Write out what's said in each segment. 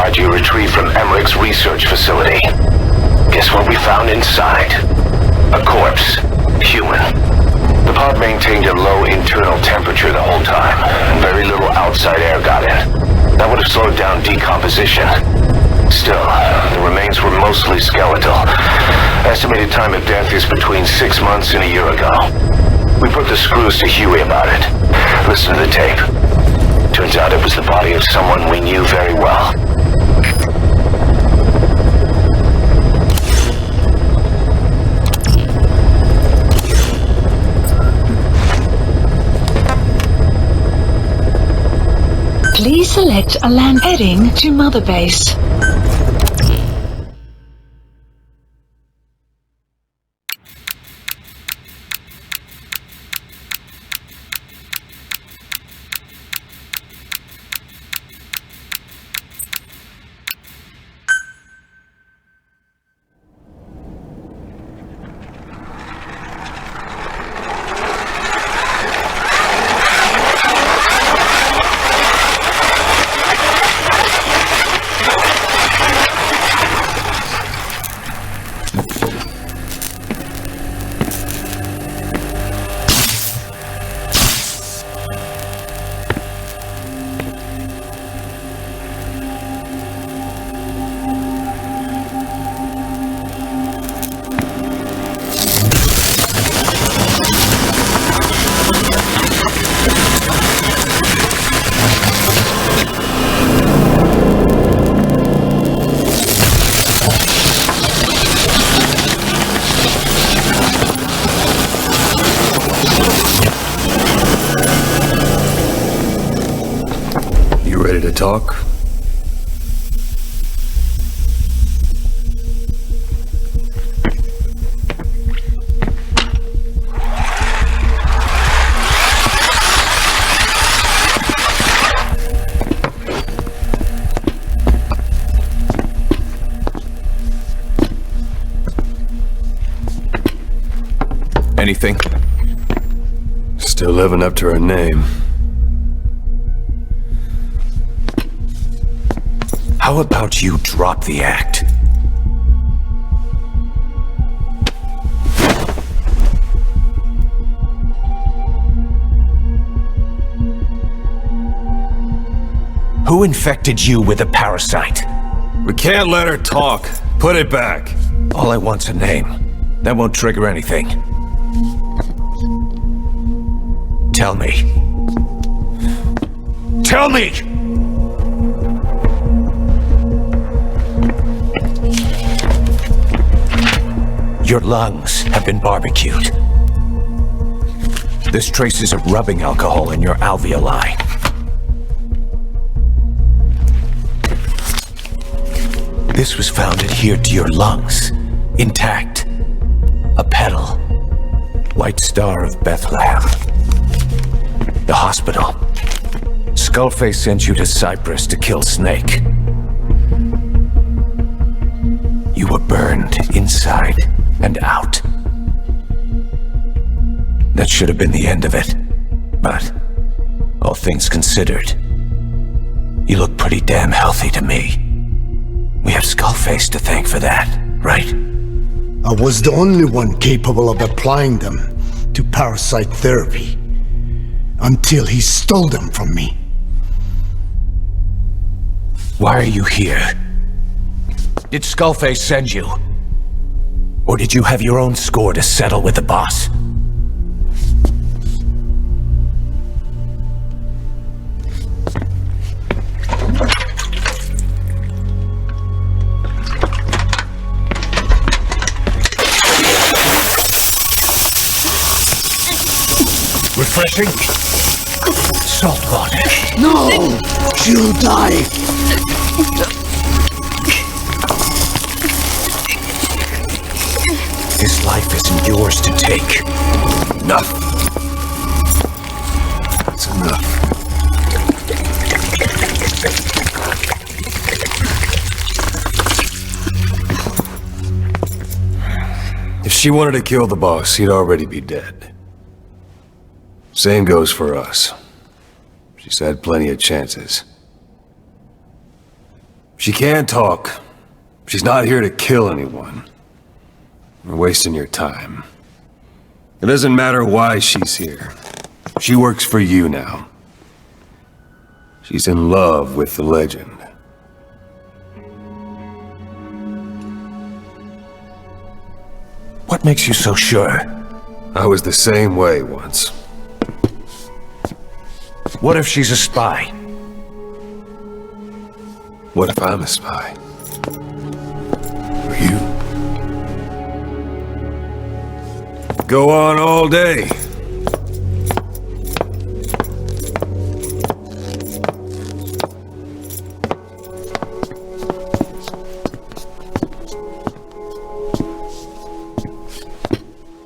pod you retrieved from Emmerich's research facility. Guess what we found inside? A corpse. Human. The pod maintained a low internal temperature the whole time, and very little outside air got in. That would have slowed down decomposition. Still, the remains were mostly skeletal. Estimated time of death is between 6 months and a year ago. We put the screws to Huey about it. Listen to the tape. Turns out it was the body of someone we knew very well. Please select a land heading to Mother Base. Talk? Anything? Still living up to her name. How about you drop the act? Who infected you with a parasite? We can't let her talk. Put it back. All I want's a name. That won't trigger anything. Tell me. Tell me! Your lungs have been barbecued. There's traces of rubbing alcohol in your alveoli. This was found adhered to your lungs, intact. A petal. White Star of Bethlehem. The hospital. Skullface sent you to Cyprus to kill Snake. You were burned inside and out. That should have been the end of it. But, all things considered, you look pretty damn healthy to me. We have Skullface to thank for that, right? I was the only one capable of applying them to parasite therapy, until he stole them from me. Why are you here? Did Skullface send you? Or did you have your own score to settle with the boss? Refreshing? Salt water. No! She'll die! This life isn't yours to take. Enough. That's enough. If she wanted to kill the boss, he'd already be dead. Same goes for us. She's had plenty of chances. She can't talk. She's not here to kill anyone. You're wasting your time. It doesn't matter why she's here. She works for you now. She's in love with the legend. What makes you so sure? I was the same way once. What if she's a spy? What if I'm a spy? For you? Go on all day.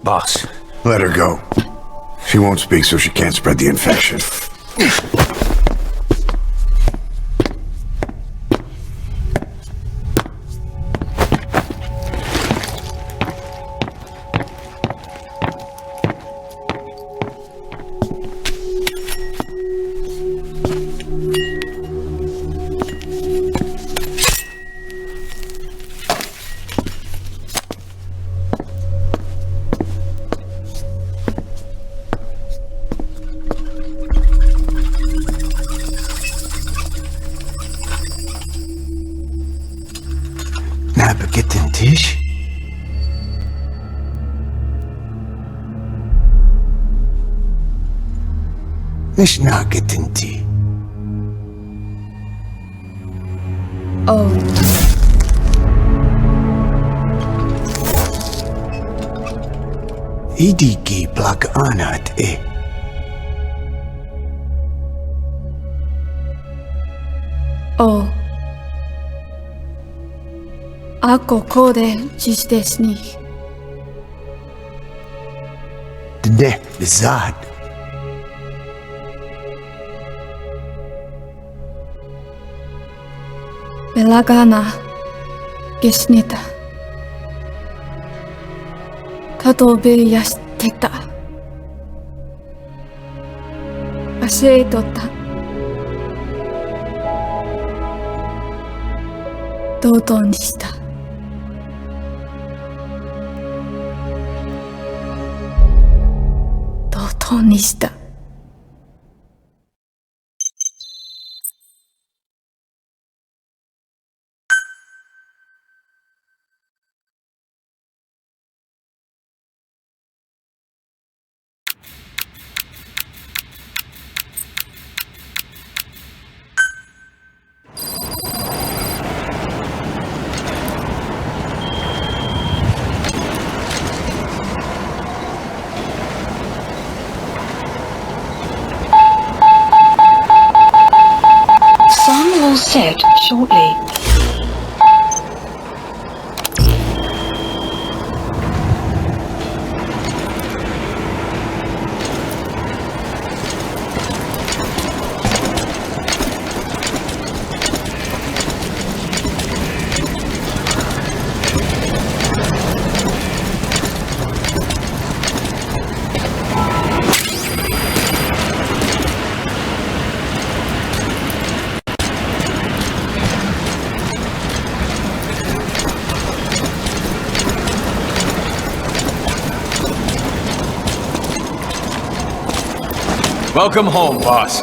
Boss, Let her go. She won't speak so she can't spread the infection. Napagitin Tish? Mish Nagitin Ti. Oh, Idiki Plak Anat E. oh. Ako kode Stefanie. Dne Bizad. Belagana Gesnita. Katobe yasteta. Aseitota. Dodoにした。dodoにした。Sun will set shortly. Welcome home, boss.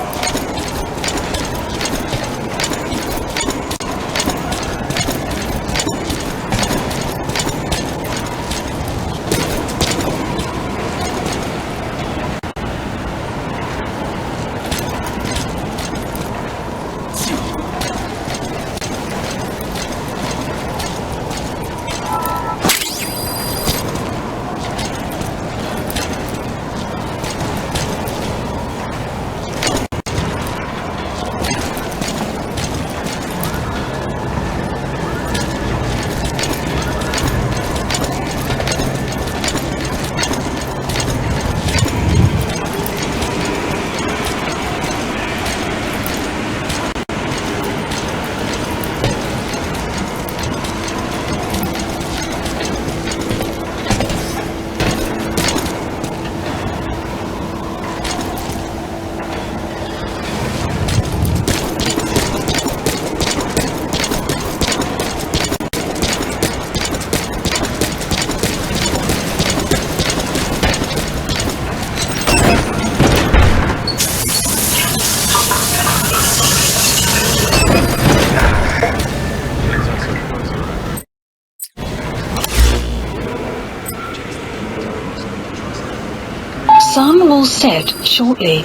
set shortly.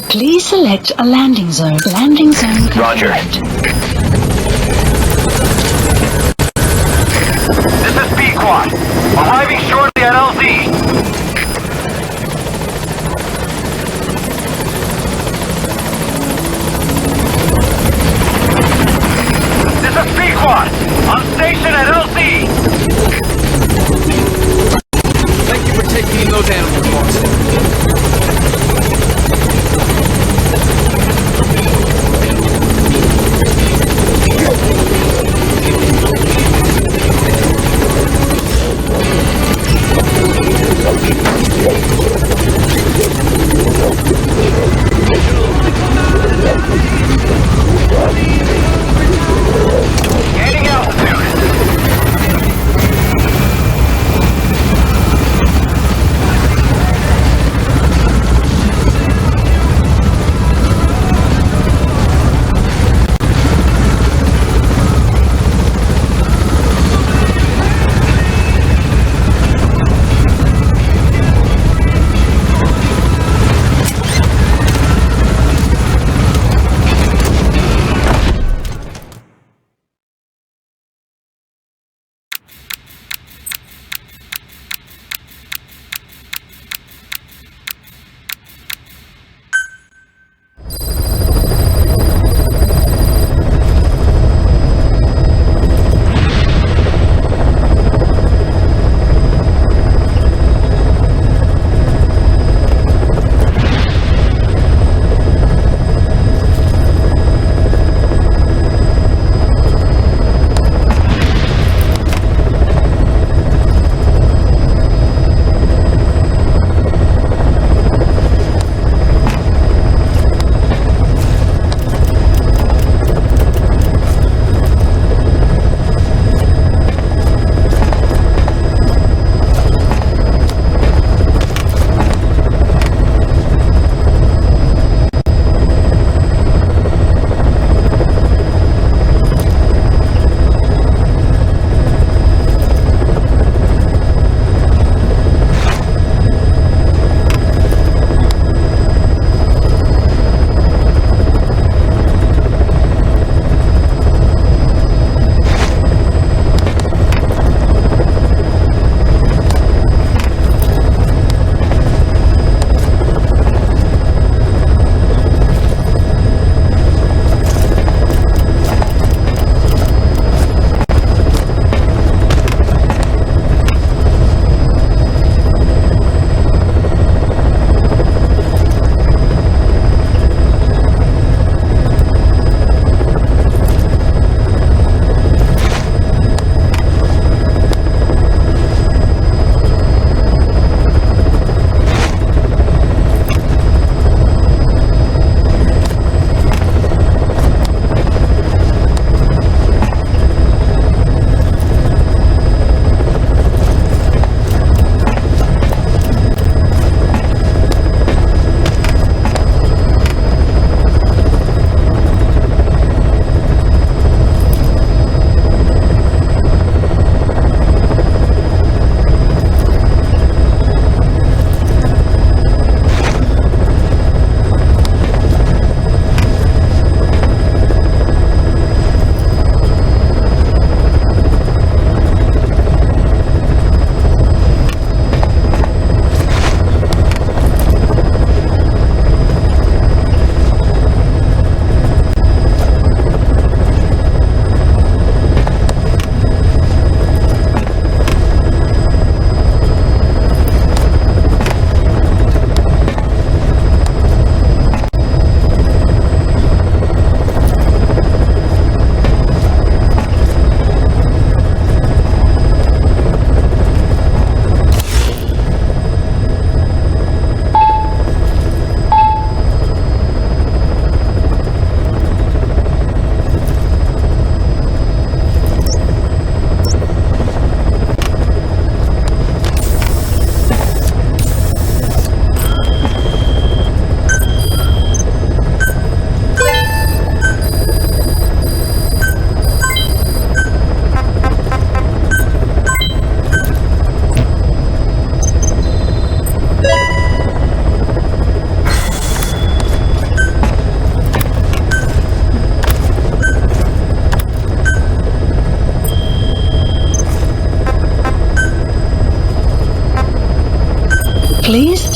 Please select a landing zone. Landing zone Roger. confirmed. This is B-Quad. Arriving shortly at LZ. This is B-Quad. On station at LZ. Thank you for taking in those animals, boss.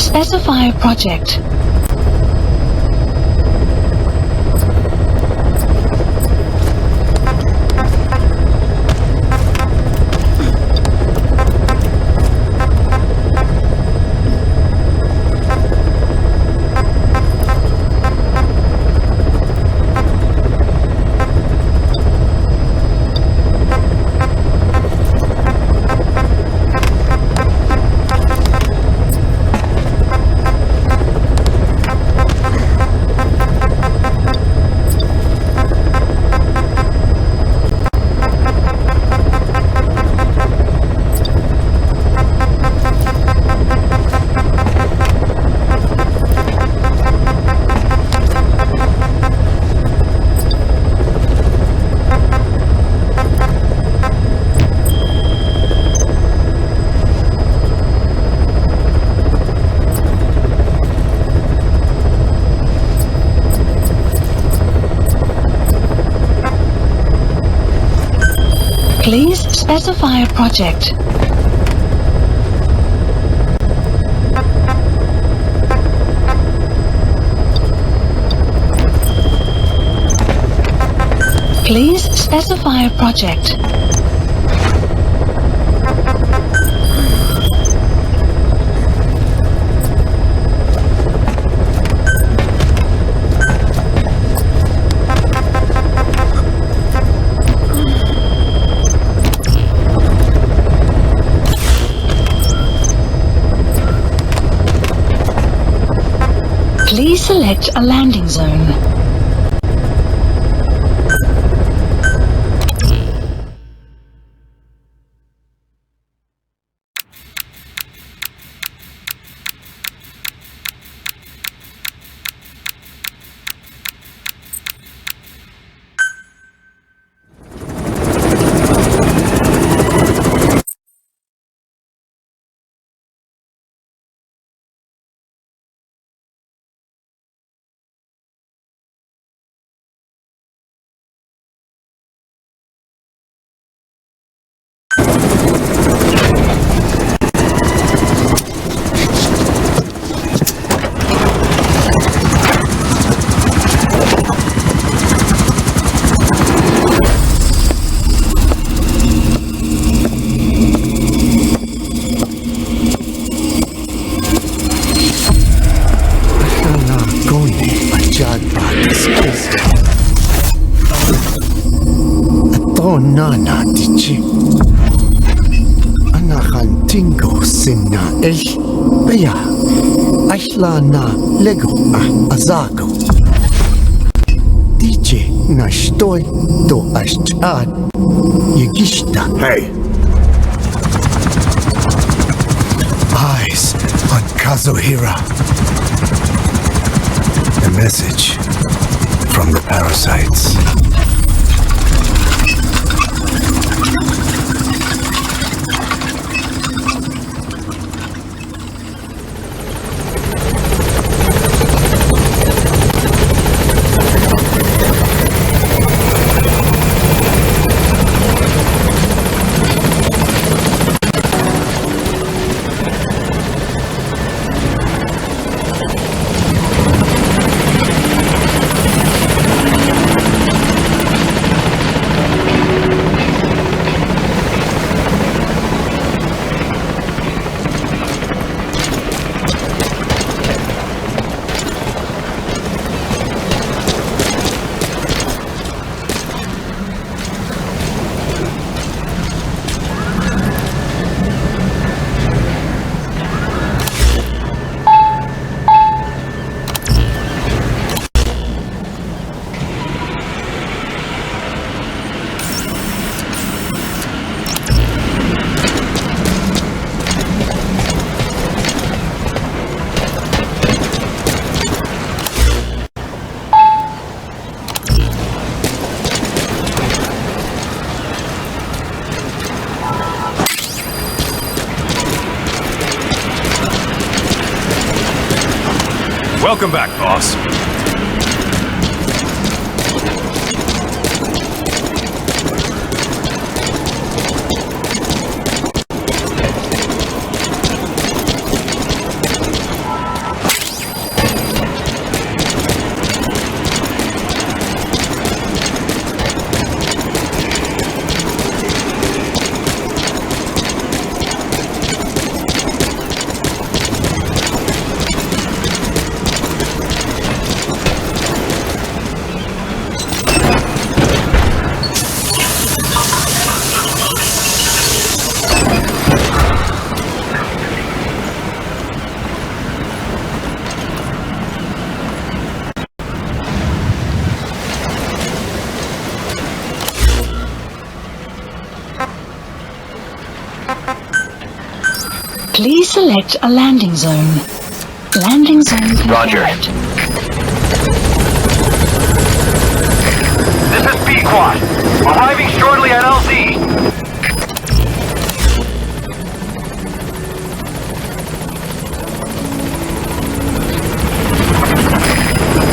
specify a project. Please specify a project. Please specify a project. Please select a landing zone. Nana dici Anakan tingo sinna Beya Ashla na lego azago DJ na shtoi do ashchad Yegishta. Hey! Eyes on Kazuhira. A message from the parasites. Welcome back, boss. Please select a landing zone. Landing zone confirmed. Roger. This is B-Quad. Arriving shortly at LZ.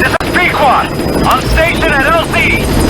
This is B-Quad. On station at LZ.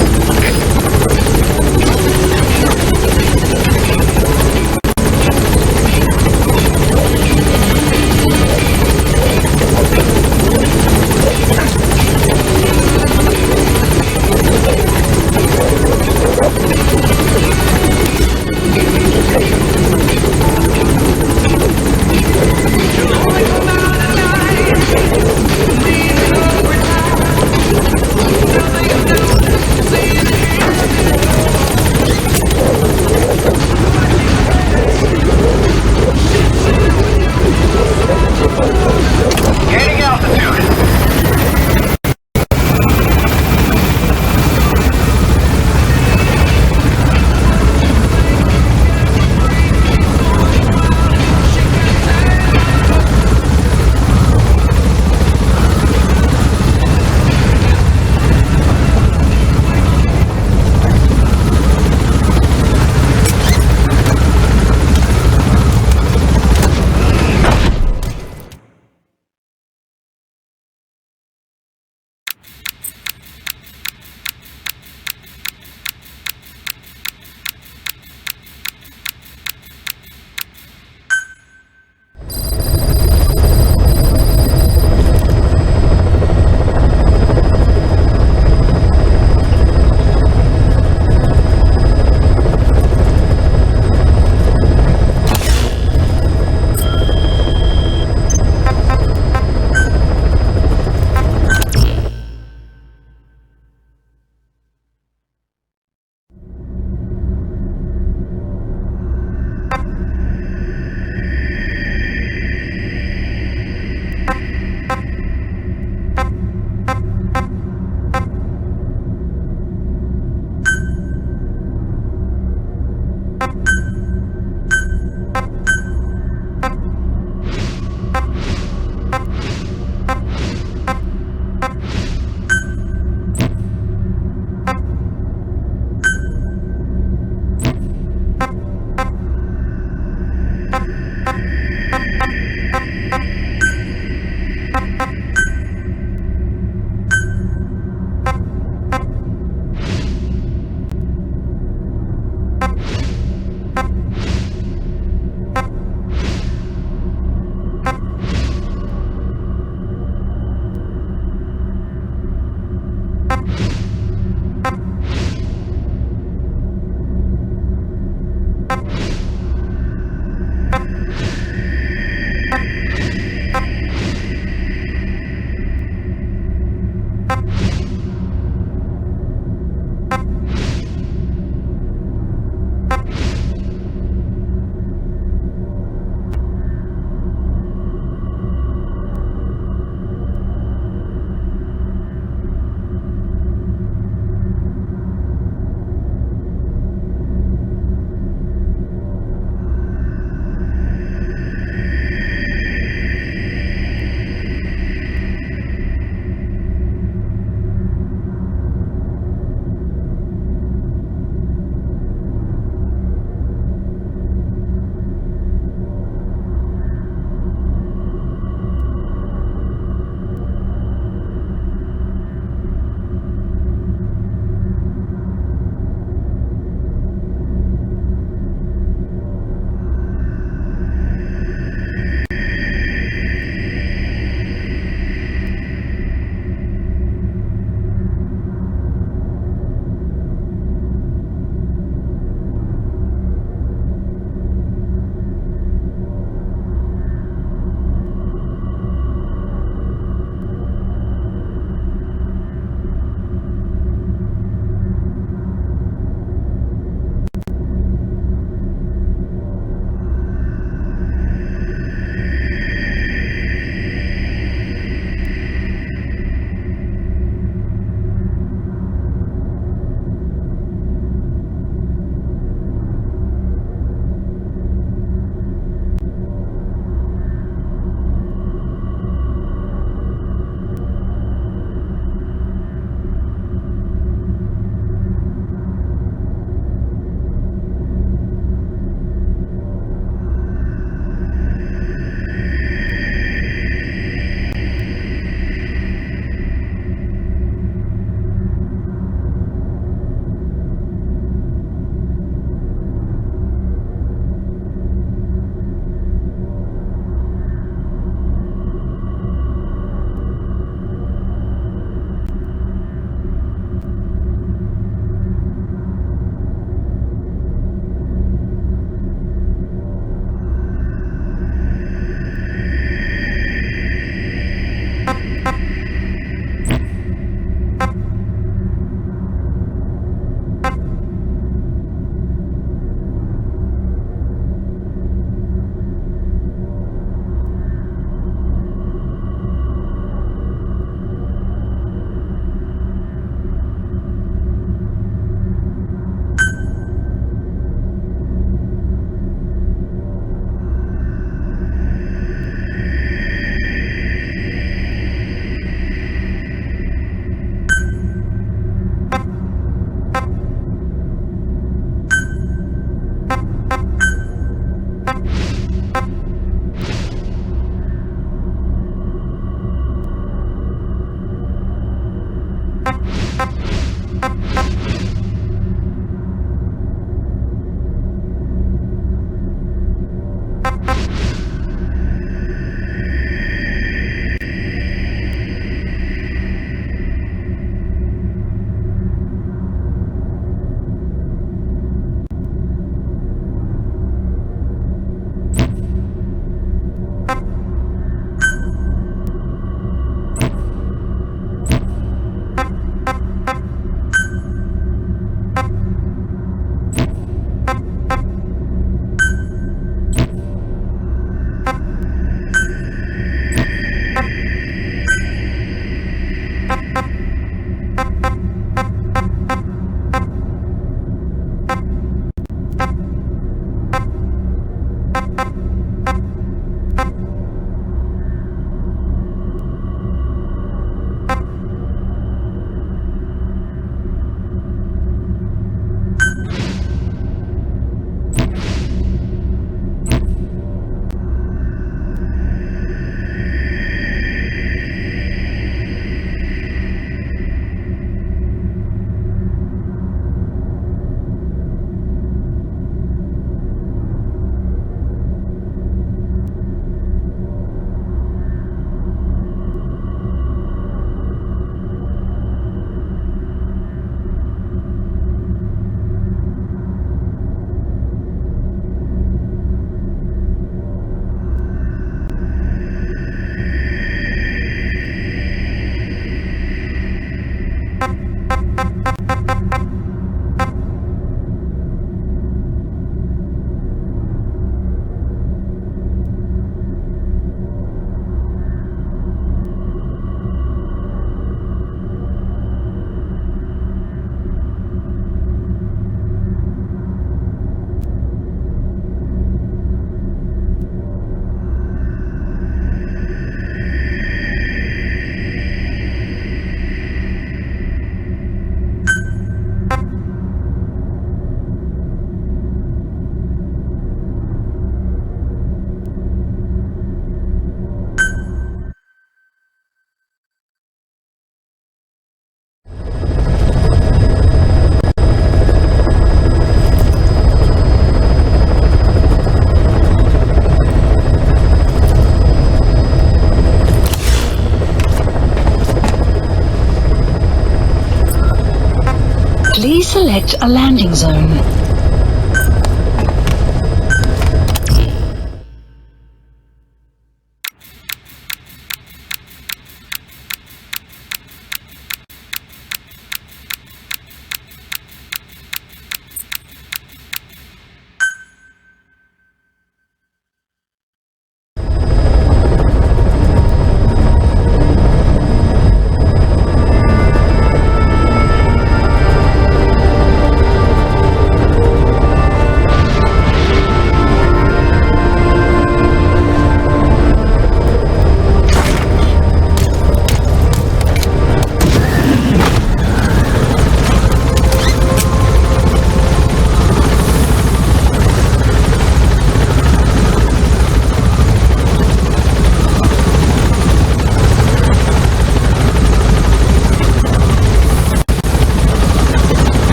select a landing zone.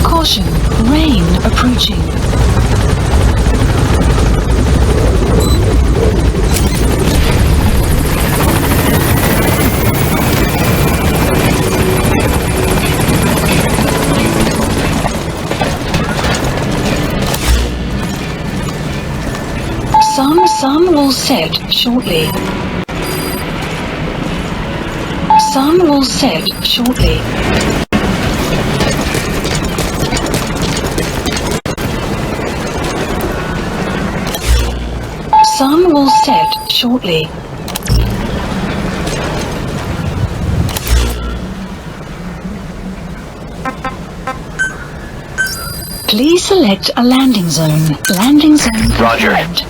Caution, rain approaching. Sun will set shortly. Sun will set shortly. Sun will set shortly. Please select a landing zone. Landing zone Roger. confirmed.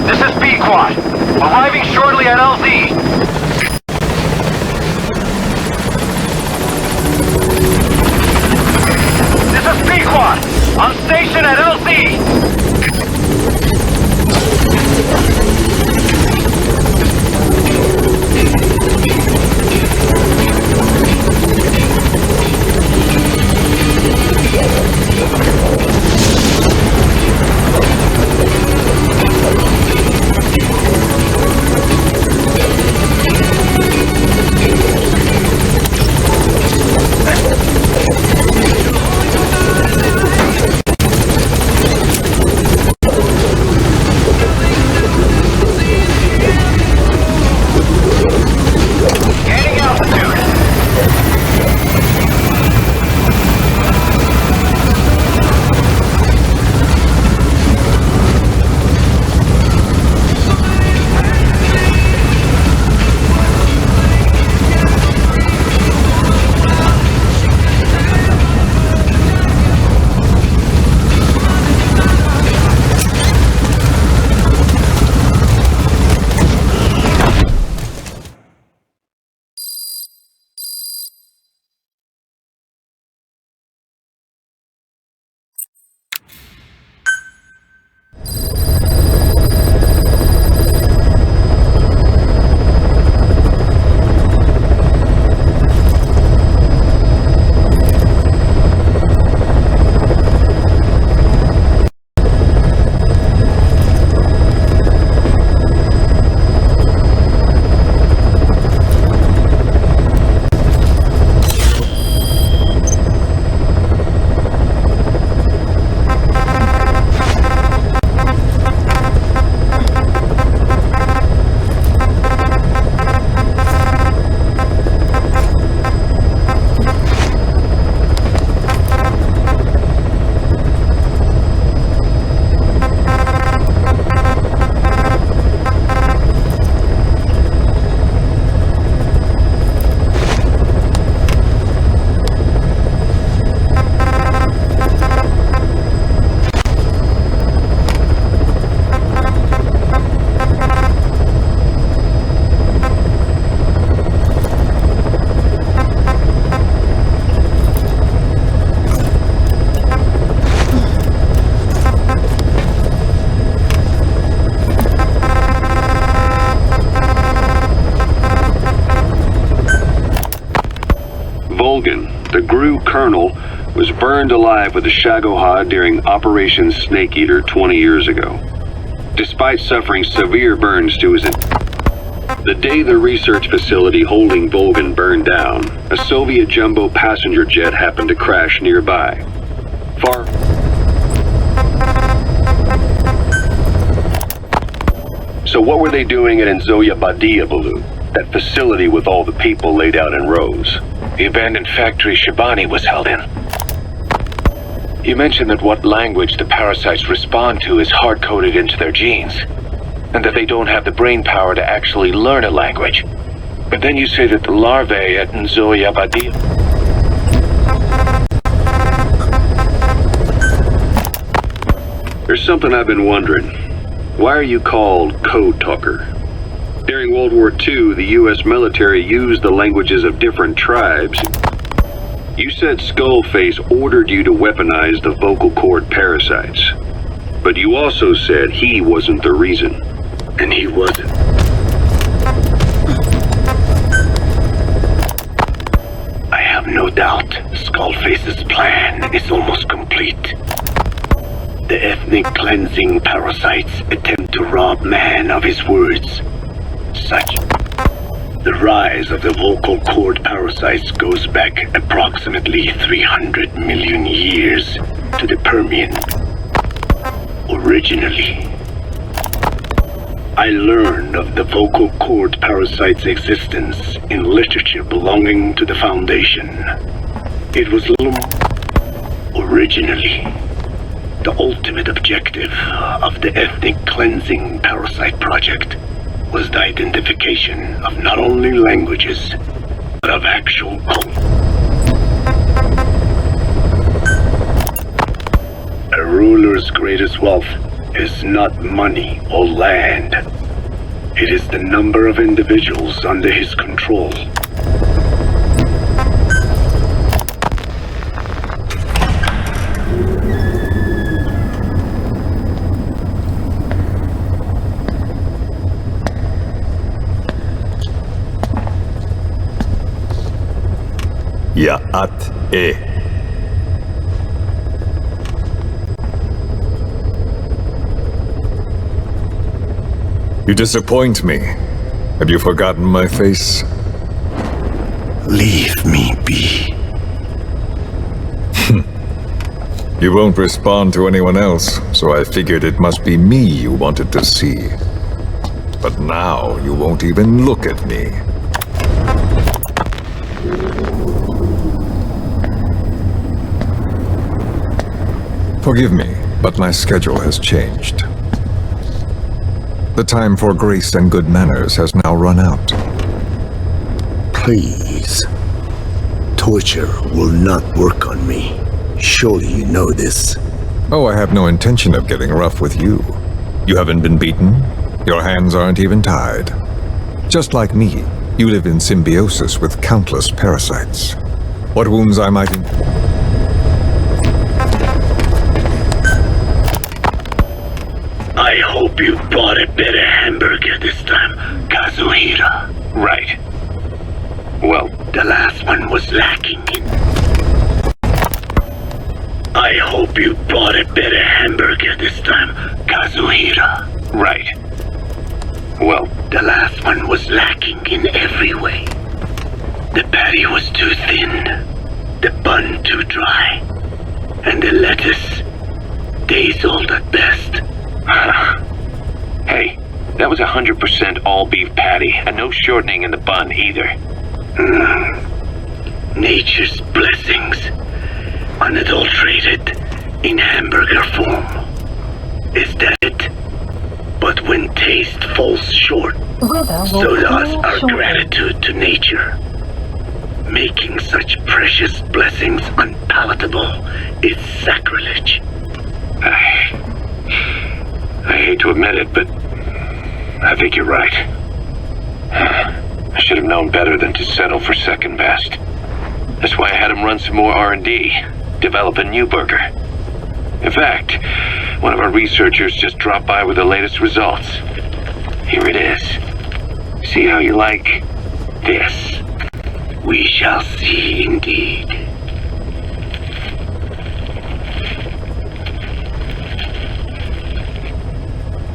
This is B-Quad. Arriving shortly at LZ. This is B-Quad. On station at LZ. colonel, was burned alive with the Shagohod during Operation Snake Eater 20 years ago. Despite suffering severe burns to his... The day the research facility holding Volgan burned down, a Soviet jumbo passenger jet happened to crash nearby. So what were they doing at Nzoya Badia, Baloo? That facility with all the people laid out in rows? The abandoned factory Shabani was held in. You mentioned that what language the parasites respond to is hard-coded into their genes, and that they don't have the brain power to actually learn a language. But then you say that the larvae at Nzoya Badia... There's something I've been wondering. Why are you called Code Talker? During World War II, the US military used the languages of different tribes. You said Skullface ordered you to weaponize the vocal cord parasites. But you also said he wasn't the reason. And he wasn't. I have no doubt Skullface's plan is almost complete. The ethnic cleansing parasites attempt to rob man of his words. The rise of the vocal cord parasites goes back approximately 300 million years to the Permian. Originally, I learned of the vocal cord parasite's existence in literature belonging to the Foundation. It was originally the ultimate objective of the ethnic cleansing parasite project was the identification of not only languages, but of actual culture. A ruler's greatest wealth is not money or land. It is the number of individuals under his control. Ya'at-e. You disappoint me. Have you forgotten my face? Leave me be. You won't respond to anyone else, so I figured it must be me you wanted to see. But now you won't even look at me. Forgive me, but my schedule has changed. The time for grace and good manners has now run out. Please. Torture will not work on me. Surely you know this. Oh, I have no intention of getting rough with you. You haven't been beaten. Your hands aren't even tied. Just like me, you live in symbiosis with countless parasites. What wounds I might... I hope you bought a better hamburger this time, Kazuhira. Right. Well, The last one was lacking in... I hope you bought a better hamburger this time, Kazuhira. right. Well, The last one was lacking in every way. The patty was too thin, the bun too dry, and the lettuce dazzled at best. hey, that was 100% all beef patty, and no shortening in the bun either. Nature's blessings, unadulterated, in hamburger form. Is that it? But when taste falls short, so does our gratitude to nature. Making such precious blessings unpalatable is sacrilege. I hate to admit it, but I think you're right. I should have known better than to settle for second best. That's why I had him run some more R&D, develop a new burger. In fact, one of our researchers just dropped by with the latest results. Here it is. See how you like this? We shall see indeed.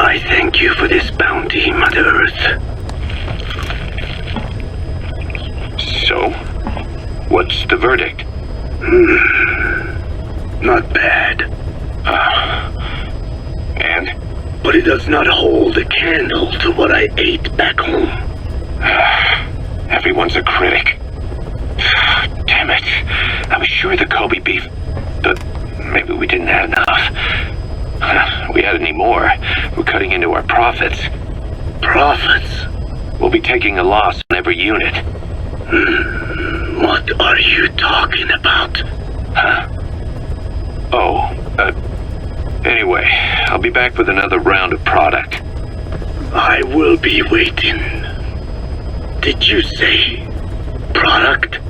I thank you for this bounty, Mother Earth. So, what's the verdict? Not bad. And? But it does not hold a candle to what I ate back home. Everyone's a critic. Damn it. I was sure the Kobe beef... But maybe we didn't have enough. If we had any more, we're cutting into our profits. Profits? We'll be taking a loss on every unit. What are you talking about? Huh? Oh, anyway, I'll be back with another round of product. I will be waiting. Did you say product?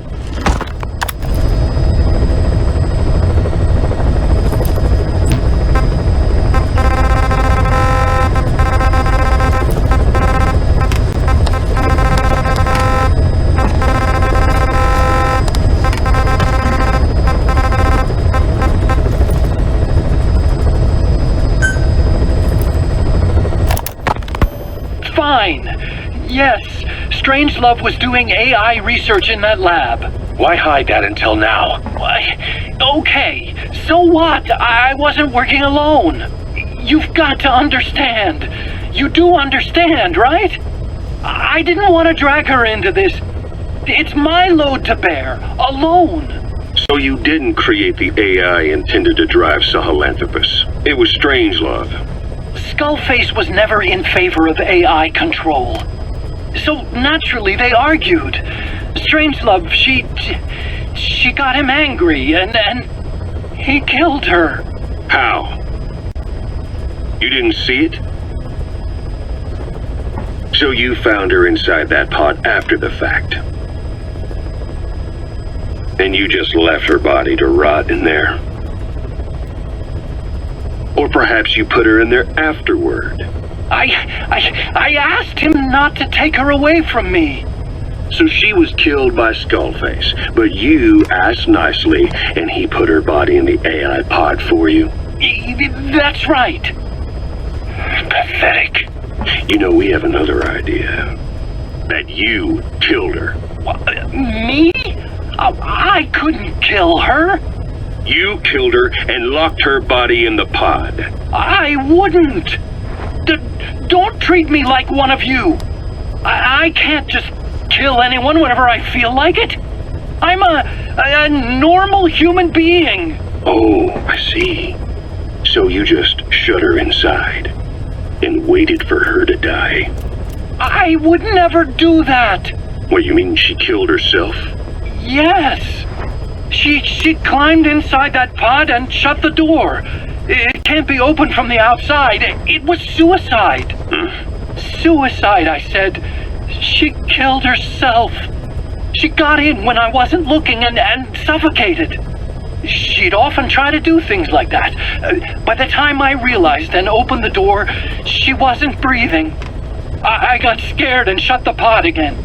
Fine. Yes, Strangelove was doing AI research in that lab. Why hide that until now? Why? Okay, so what? I wasn't working alone. You've got to understand. You do understand, right? I didn't want to drag her into this. It's my load to bear, alone. So you didn't create the AI intended to drive Sahelanthropus. It was Strangelove. Skullface was never in favor of AI control. So naturally they argued. Strangelove, she got him angry and he killed her. How? You didn't see it? So you found her inside that pod after the fact. And you just left her body to rot in there. Or perhaps you put her in there afterward. I asked him not to take her away from me. So she was killed by Skullface, but you asked nicely, and he put her body in the AI pod for you? That's right. Pathetic. You know, we have another idea. That you killed her. Me? I couldn't kill her. You killed her and locked her body in the pod. I wouldn't. Don't treat me like one of you. I can't just kill anyone whenever I feel like it. I'm a normal human being. Oh, I see. So you just shut her inside and waited for her to die. I would never do that. What, you mean she killed herself? Yes. She climbed inside that pod and shut the door. It can't be opened from the outside. It was suicide. Suicide, I said. She killed herself. She got in when I wasn't looking and suffocated. She'd often try to do things like that. By the time I realized and opened the door, she wasn't breathing. I got scared and shut the pod again.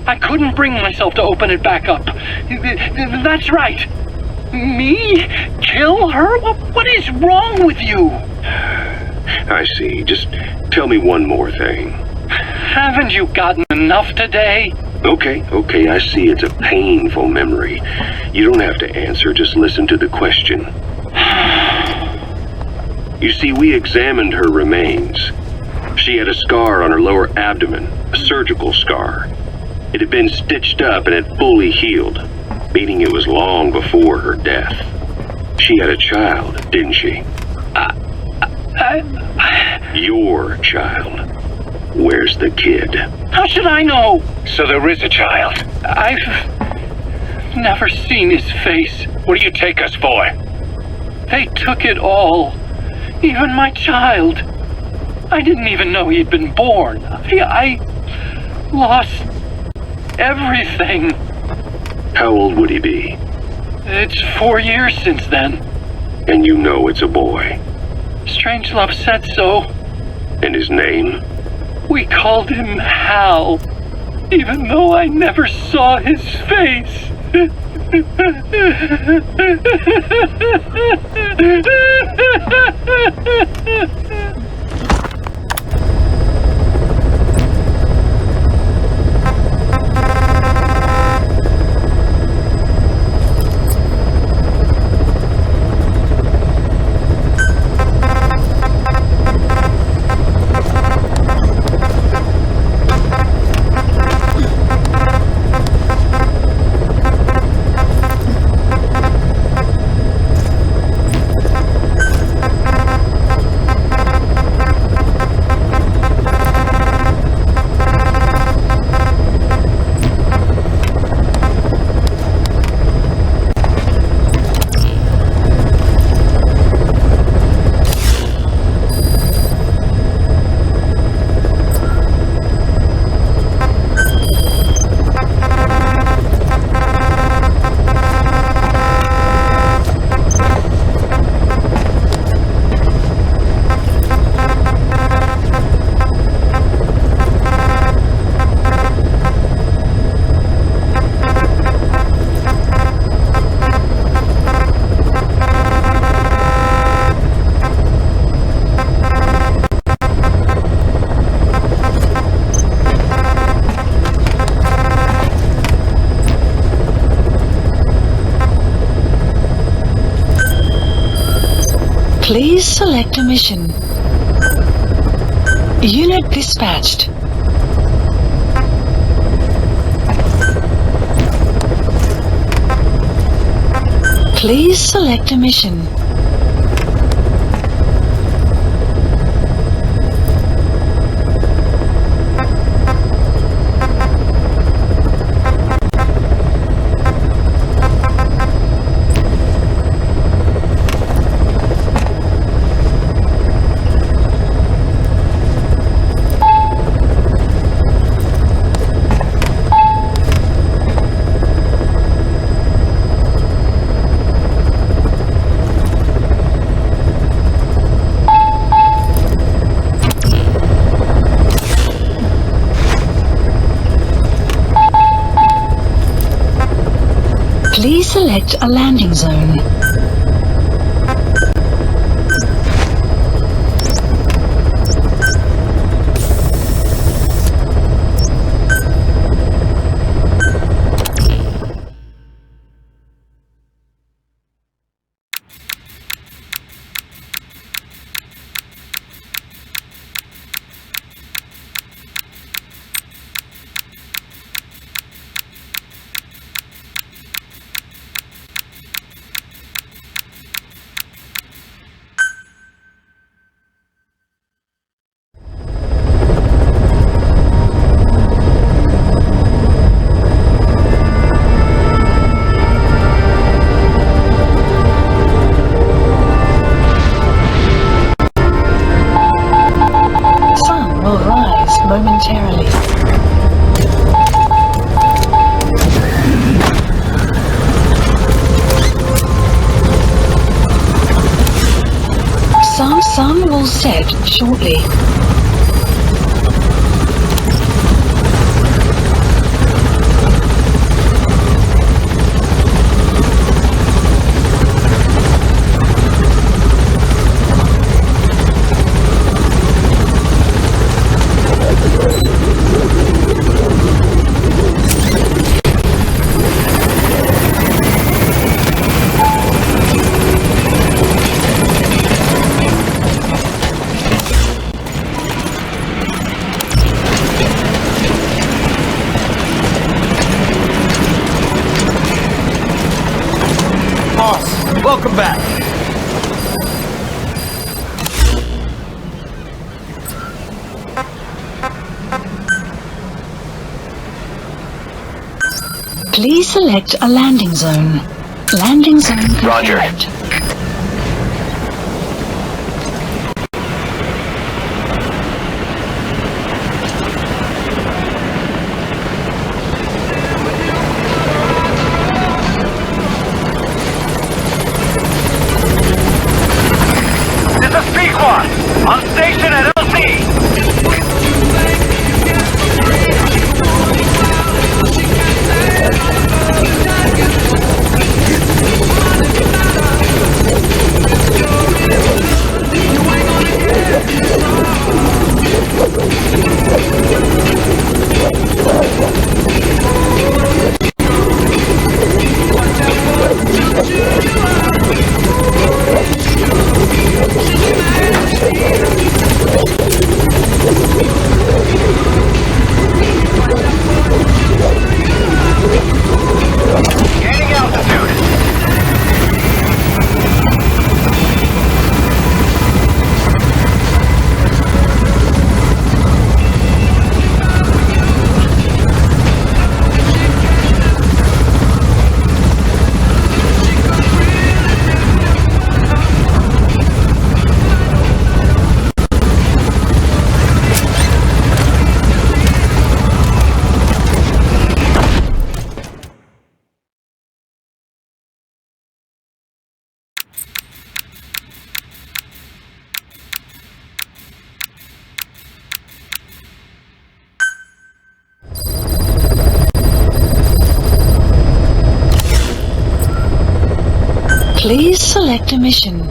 I couldn't bring myself to open it back up. That's right. Me? Kill her? What is wrong with you? I see. Just tell me one more thing. Haven't you gotten enough today? Okay, I see it's a painful memory. You don't have to answer, just listen to the question. You see, we examined her remains. She had a scar on her lower abdomen, a surgical scar. It had been stitched up and had fully healed, meaning it was long before her death. She had a child, didn't she? Your child. Where's the kid? How should I know? So there is a child. I've never seen his face. What do you take us for? They took it all. Even my child. I didn't even know he'd been born. I lost everything. How old would he be? It's 4 years since then. And you know it's a boy. Strangelove said so. And his name? We called him Hal, even though I never saw his face. Please select a mission. Unit dispatched. Please select a mission. Please select a landing zone. Momentarily. Sun will set shortly. Welcome back. Please select a landing zone. Landing zone confirmed. Roger. On station at Please select a mission.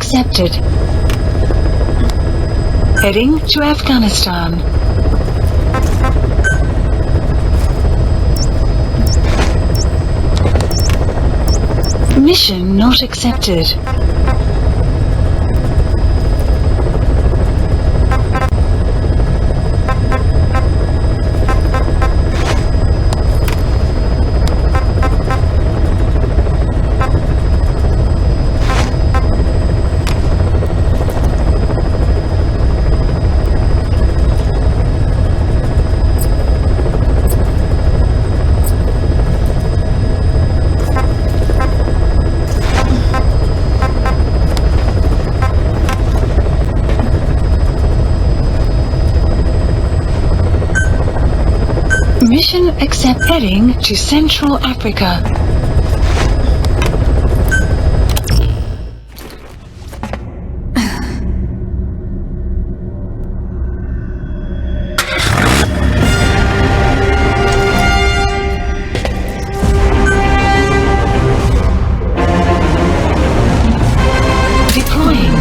accepted. Heading to Afghanistan. Mission not accepted. Mission accept. Heading to Central Africa. Deploying.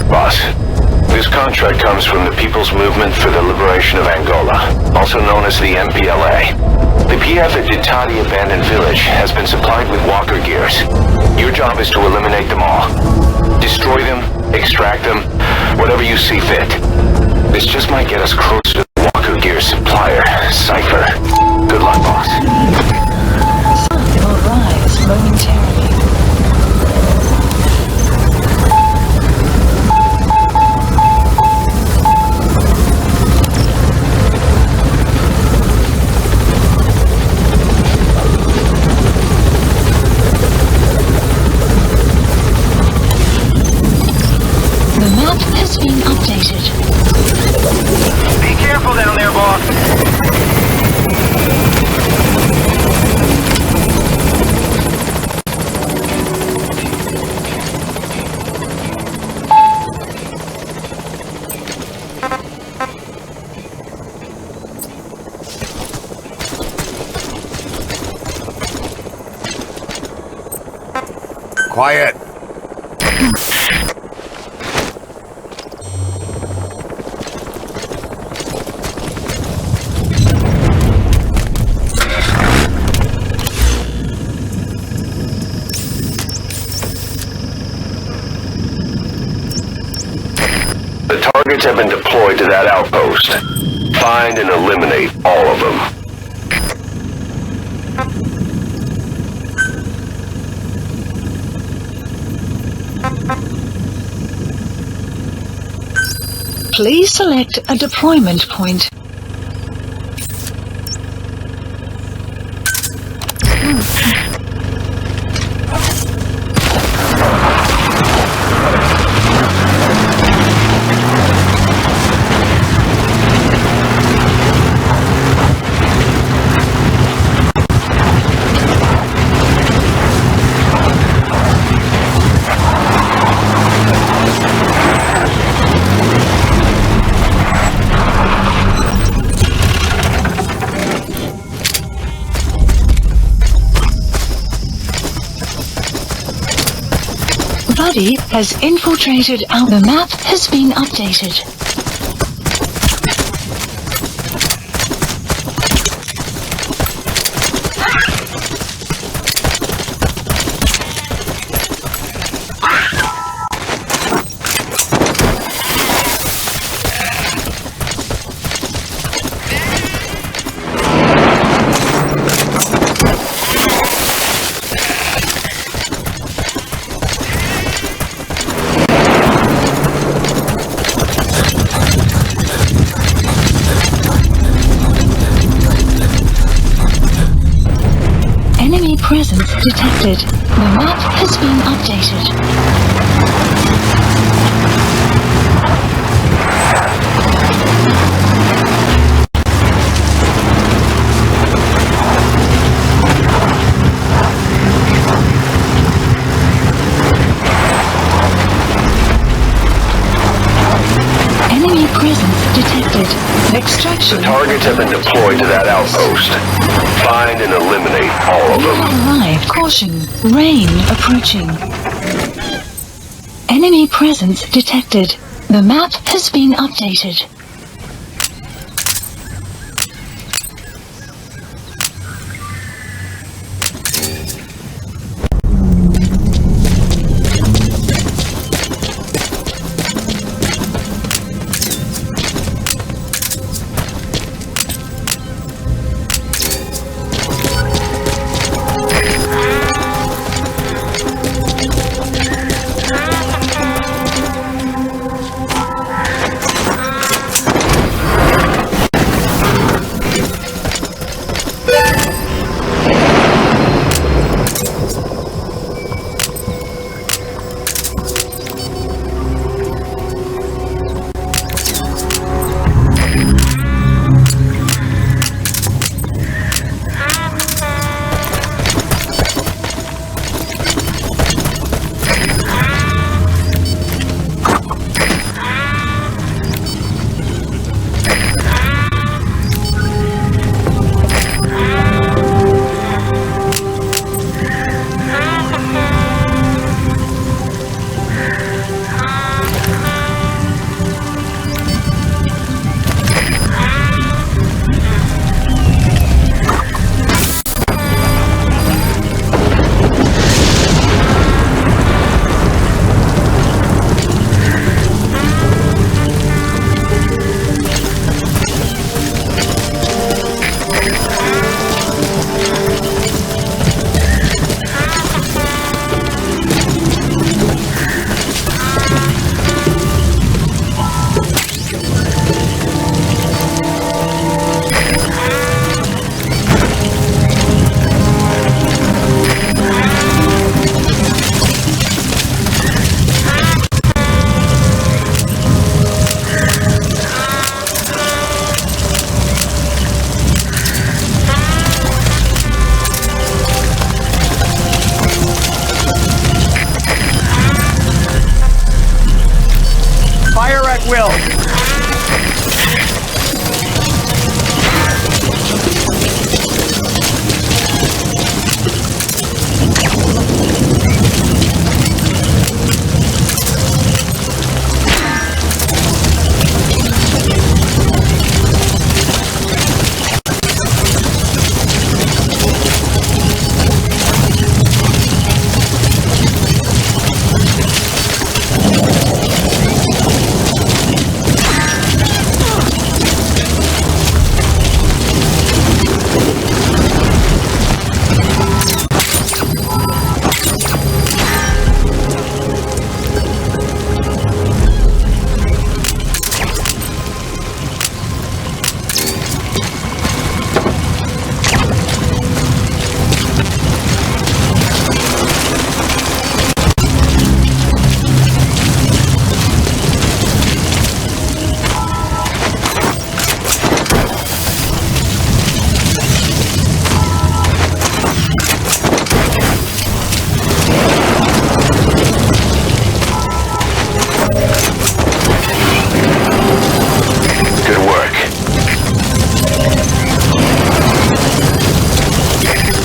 Boss, this contract comes from the People's Movement for the Liberation of Angola, also known as the MPLA. The PF at Ditadi Abandoned Village has been supplied with walker gears. Your job is to eliminate them all. Destroy them, extract them, whatever you see fit. This just might get us closer to the walker gear supplier, Cypher. Good luck, boss. Sun will rise momentarily. The map has been updated. Be careful down there, boss. Quiet. The targets have been deployed to that outpost. Find and eliminate all of them. Please select a deployment point. Buddy has infiltrated our... The map has been updated. presence detected. The map has been updated. Enemy presence detected. Extraction. The targets have been deployed to that outpost. Find and eliminate all of You them. have arrived. Caution. Rain approaching. Enemy presence detected. The map has been updated. will.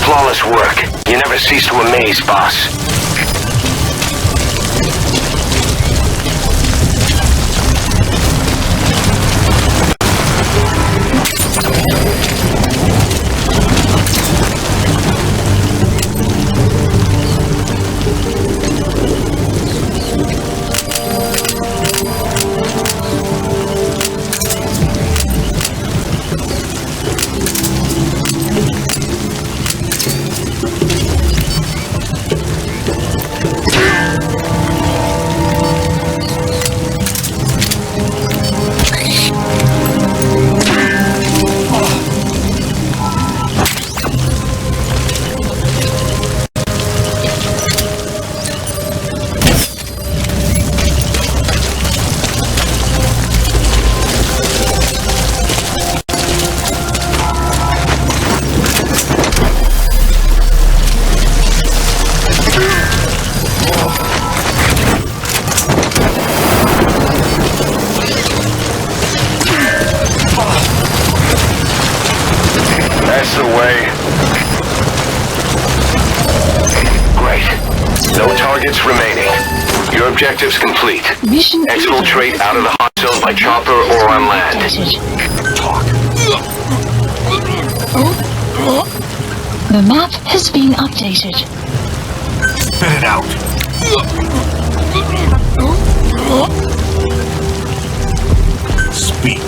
Flawless work. You never cease to amaze, boss. That's the way. Great. No targets remaining. Your objective's complete. Mission Exfiltrate out of the hot zone by chopper or on land. The map has been updated. Spit it out. Speak.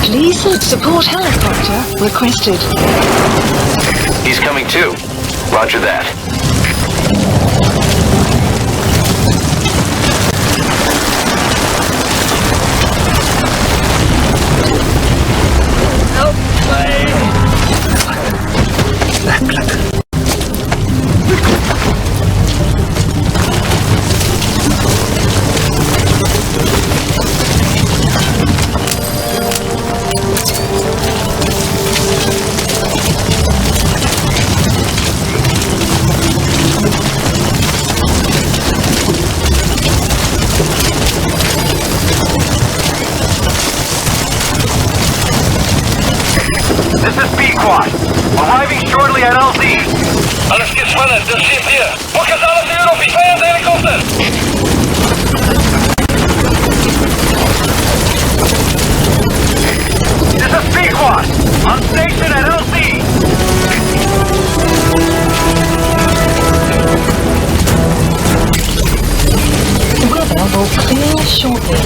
Please support helicopter requested. He's coming too. Roger that. This is B-Quad. Arriving shortly at LZ. Alles gespannt, das Schiff hier. Fokus alles hier auf die Feindhelikopter. This is B-Quad. On station at LZ. The weather will clear shortly.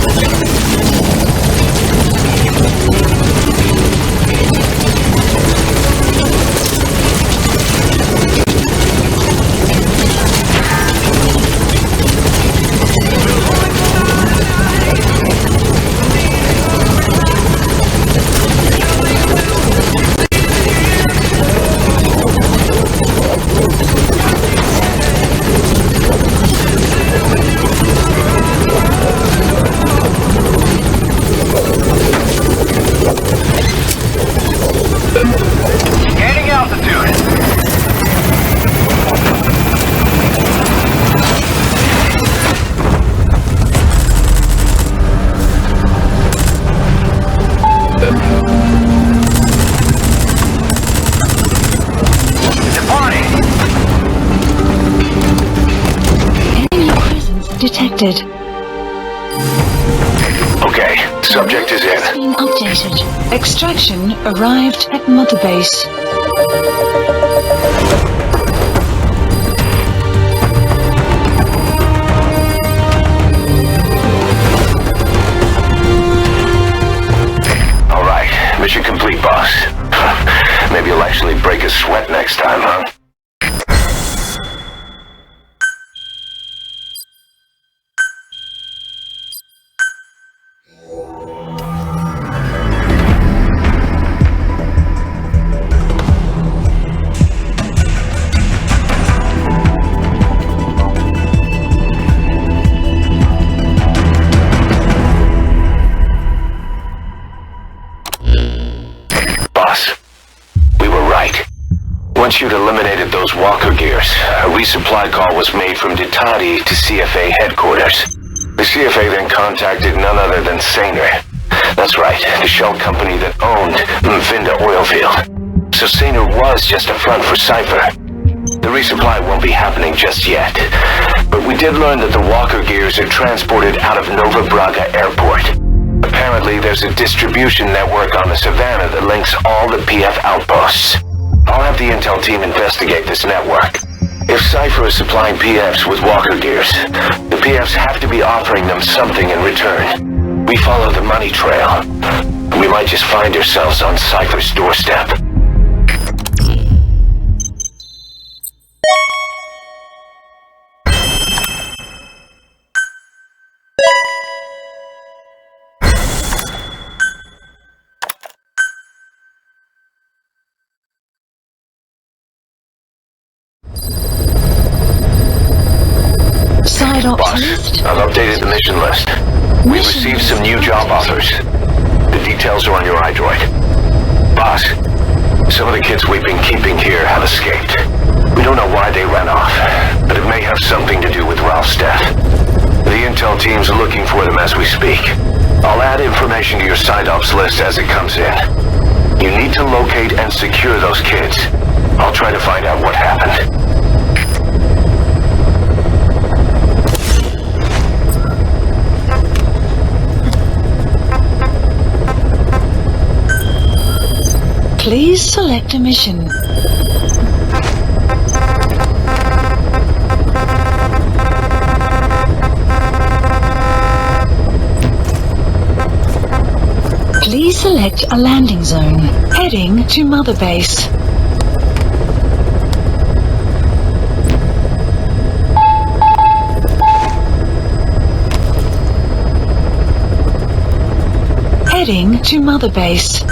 Gaining altitude. Departing. Enemy presence detected. Okay, subject is in. Has been updated. Extraction arrived at Mother Base. All right, mission complete, boss. Maybe you'll actually break a sweat next time, huh? Once you'd eliminated those walker gears, a resupply call was made from Ditati to CFA headquarters. The CFA then contacted none other than Saner. That's right, the shell company that owned Mvinda Oilfield. So Saner was just a front for Cypher. The resupply won't be happening just yet. But we did learn that the walker gears are transported out of Nova Braga Airport. Apparently there's a distribution network on the Savannah that links all the PF outposts. I'll have the intel team investigate this network. If Cypher is supplying PFs with walker gears, the PFs have to be offering them something in return. We follow the money trail. We might just find ourselves on Cypher's doorstep. I've updated the mission list. We've received some new job offers. The details are on your iDroid. Boss, some of the kids we've been keeping here have escaped. We don't know why they ran off, but it may have something to do with Ralph's death. The intel team's looking for them as we speak. I'll add information to your side ops list as it comes in. You need to locate and secure those kids. I'll try to find out what happened. Please select a mission. Please select a landing zone. Heading to Mother Base. Heading to Mother Base.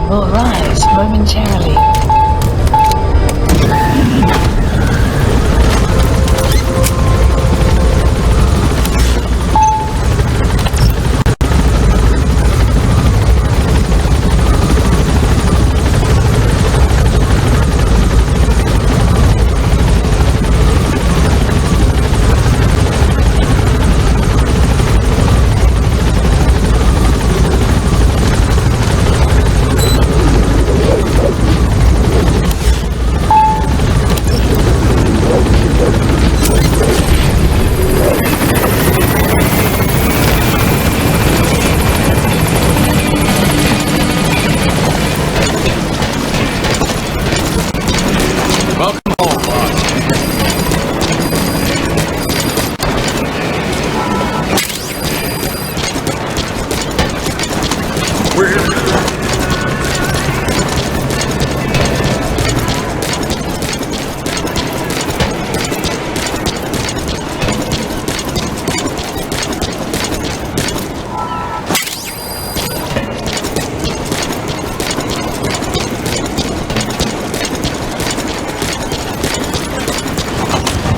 Will rise momentarily.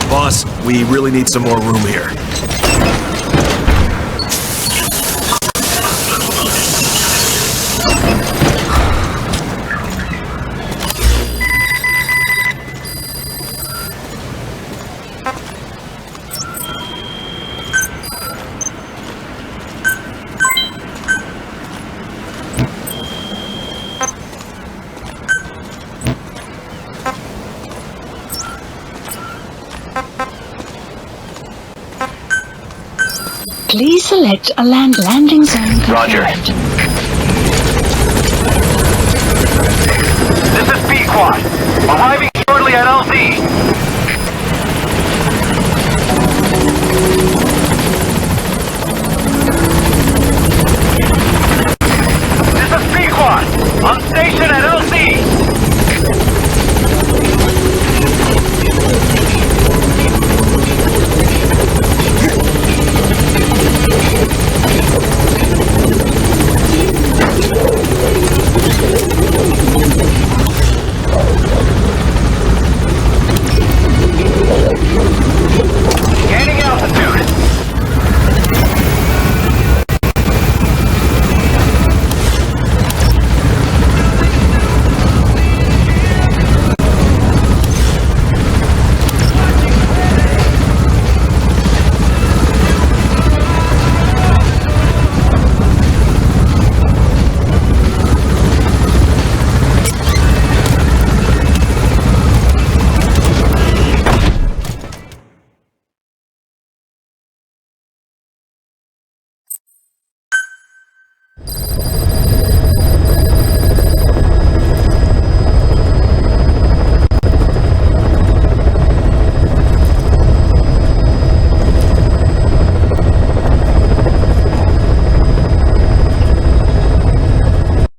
Boss, we really need some more room here. Please select a landing zone confirmed. Roger. This is B-Quad. Arriving shortly at LZ.